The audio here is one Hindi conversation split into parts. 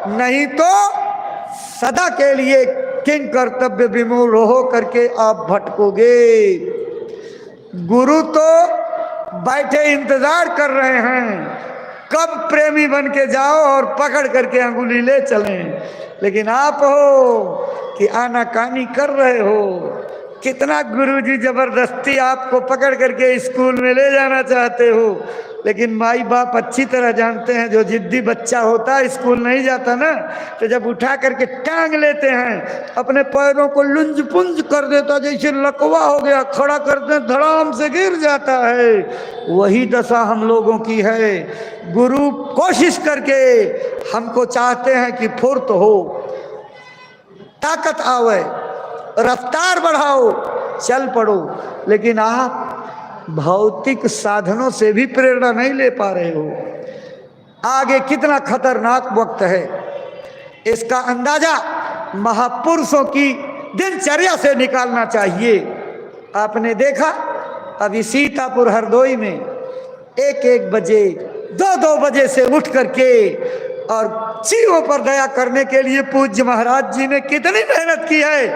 नहीं तो सदा के लिए किंग कर्तव्य विमूढ़ हो करके आप भटकोगे। गुरु तो बैठे इंतजार कर रहे हैं कब प्रेमी बन के जाओ और पकड़ करके अंगुली ले चलें, लेकिन आप हो कि आनाकानी कर रहे हो। कितना गुरुजी जबरदस्ती आपको पकड़ करके स्कूल में ले जाना चाहते हो, लेकिन माई बाप अच्छी तरह जानते हैं जो जिद्दी बच्चा होता है स्कूल नहीं जाता ना, तो जब उठा करके टांग लेते हैं अपने पैरों को लुंज पुंज कर देता, जैसे लकवा हो गया, खड़ा करते धड़ाम से गिर जाता है। वही दशा हम लोगों की है। गुरु कोशिश करके हमको चाहते हैं कि फुर्त हो, ताकत आवे, रफ्तार बढ़ाओ, चल पड़ो, लेकिन आप भौतिक साधनों से भी प्रेरणा नहीं ले पा रहे हो। आगे कितना खतरनाक वक्त है इसका अंदाजा महापुरुषों की दिनचर्या से निकालना चाहिए। आपने देखा अभी सीतापुर हरदोई में 1-1 बजे 2-2 बजे से उठ करके और जीवों पर दया करने के लिए पूज्य महाराज जी ने कितनी मेहनत की है।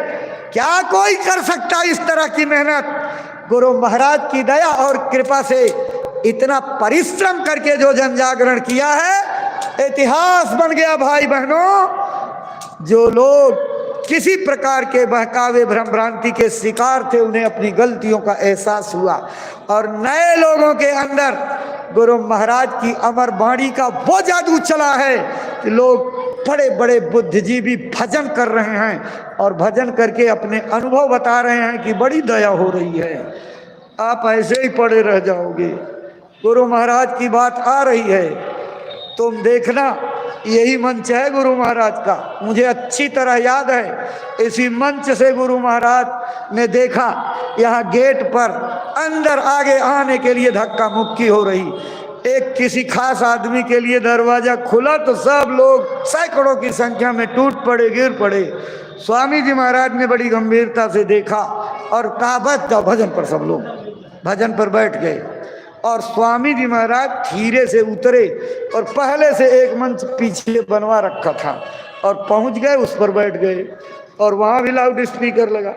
क्या कोई कर सकता इस तरह की मेहनत? गुरु महाराज की दया और कृपा से इतना परिश्रम करके जो जन जागरण किया है, इतिहास बन गया भाई बहनों। जो लोग किसी प्रकार के बहकावे भ्रम भ्रांति के शिकार थे, उन्हें अपनी गलतियों का एहसास हुआ और नए लोगों के अंदर गुरु महाराज की अमर वाणी का वो जादू चला है कि लोग बड़े बड़े बुद्धिजीवी भजन कर रहे हैं और भजन करके अपने अनुभव बता रहे हैं कि बड़ी दया हो रही है। आप ऐसे ही पड़े रह जाओगे। गुरु महाराज की बात आ रही है, तुम देखना, यही मंच है गुरु महाराज का। मुझे अच्छी तरह याद है, इसी मंच से गुरु महाराज ने देखा यहाँ गेट पर अंदर आगे आने के लिए धक्का मुक्की हो रही। एक किसी खास आदमी के लिए दरवाजा खुला तो सब लोग सैकड़ों की संख्या में टूट पड़े, गिर पड़े। स्वामी जी महाराज ने बड़ी गंभीरता से देखा और कहा बस जाओ भजन पर। सब लोग भजन पर बैठ गए और स्वामी जी महाराज धीरे से उतरे और पहले से एक मंच पीछे बनवा रखा था और पहुंच गए, उस पर बैठ गए और वहां भी लाउड स्पीकर लगा।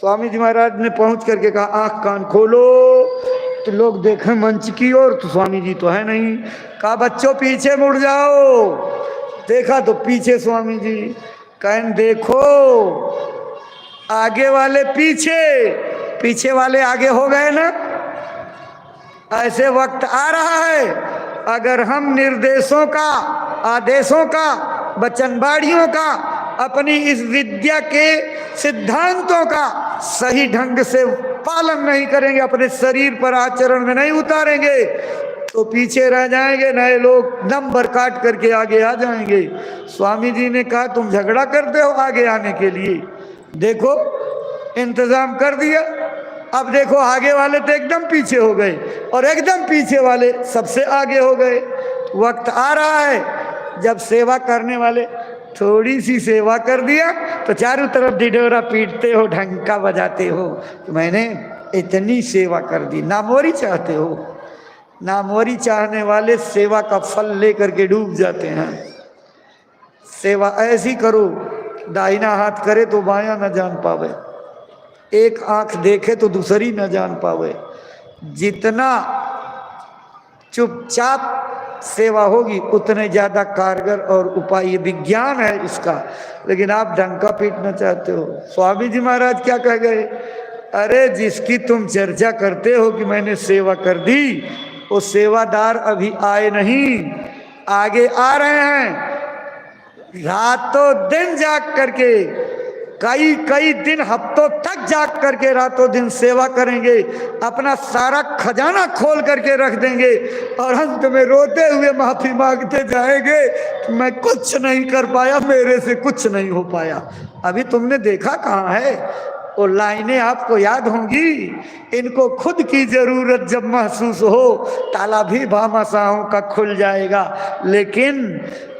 स्वामी जी महाराज ने पहुंच करके कहा आंख कान खोलो, तो लोग देखें मंच की ओर, तो स्वामी जी तो है नहीं। कहा बच्चों पीछे मुड़ जाओ। देखा तो पीछे स्वामी जी। कहें देखो आगे वाले पीछे, पीछे वाले आगे हो गए ना। ऐसे वक्त आ रहा है, अगर हम निर्देशों का, आदेशों का, वचनबाड़ियों का, अपनी इस विद्या के सिद्धांतों का सही ढंग से पालन नहीं करेंगे, अपने शरीर पर आचरण में नहीं उतारेंगे, तो पीछे रह जाएंगे। नए लोग नंबर काट करके आगे आ जाएंगे। स्वामी जी ने कहा तुम झगड़ा करते हो आगे आने के लिए, देखो इंतजाम कर दिया। अब देखो आगे वाले तो एकदम पीछे हो गए और एकदम पीछे वाले सबसे आगे हो गए। वक्त आ रहा है जब सेवा करने वाले थोड़ी सी सेवा कर दिया तो चारों तरफ ढिढोरा पीटते हो, ढंका बजाते हो तो मैंने इतनी सेवा कर दी। नामोरी चाहते हो? नामोरी चाहने वाले सेवा का फल लेकर के डूब जाते हैं। सेवा ऐसी करो, दाहिना हाथ करे तो बायां न जान पावे, एक आंख देखे तो दूसरी न जान पावे। जितना चुपचाप सेवा होगी उतने ज्यादा कारगर और उपाय विज्ञान है इसका, लेकिन आप डंका पीटना चाहते हो। स्वामी जी महाराज क्या कह गए? अरे जिसकी तुम चर्चा करते हो कि मैंने सेवा कर दी, वो सेवादार अभी आए नहीं, आगे आ रहे हैं। रातों दिन जाग करके, कई कई दिन हफ्तों तक जाग करके रातों दिन सेवा करेंगे, अपना सारा खजाना खोल करके रख देंगे और अंत में रोते हुए माफी मांगते जाएंगे कि मैं कुछ नहीं कर पाया, मेरे से कुछ नहीं हो पाया। अभी तुमने देखा कहाँ है? वो लाइनें आपको याद होंगी। इनको खुद की जरूरत जब महसूस हो ताला भी भामाशाहों का खुल जाएगा, लेकिन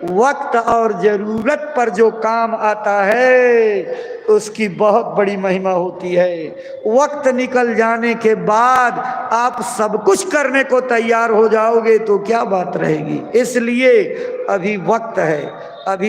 वक्त और जरूरत पर जो काम आता है उसकी बहुत बड़ी महिमा होती है। वक्त निकल जाने के बाद आप सब कुछ करने को तैयार हो जाओगे तो क्या बात रहेगी। इसलिए अभी वक्त है, अभी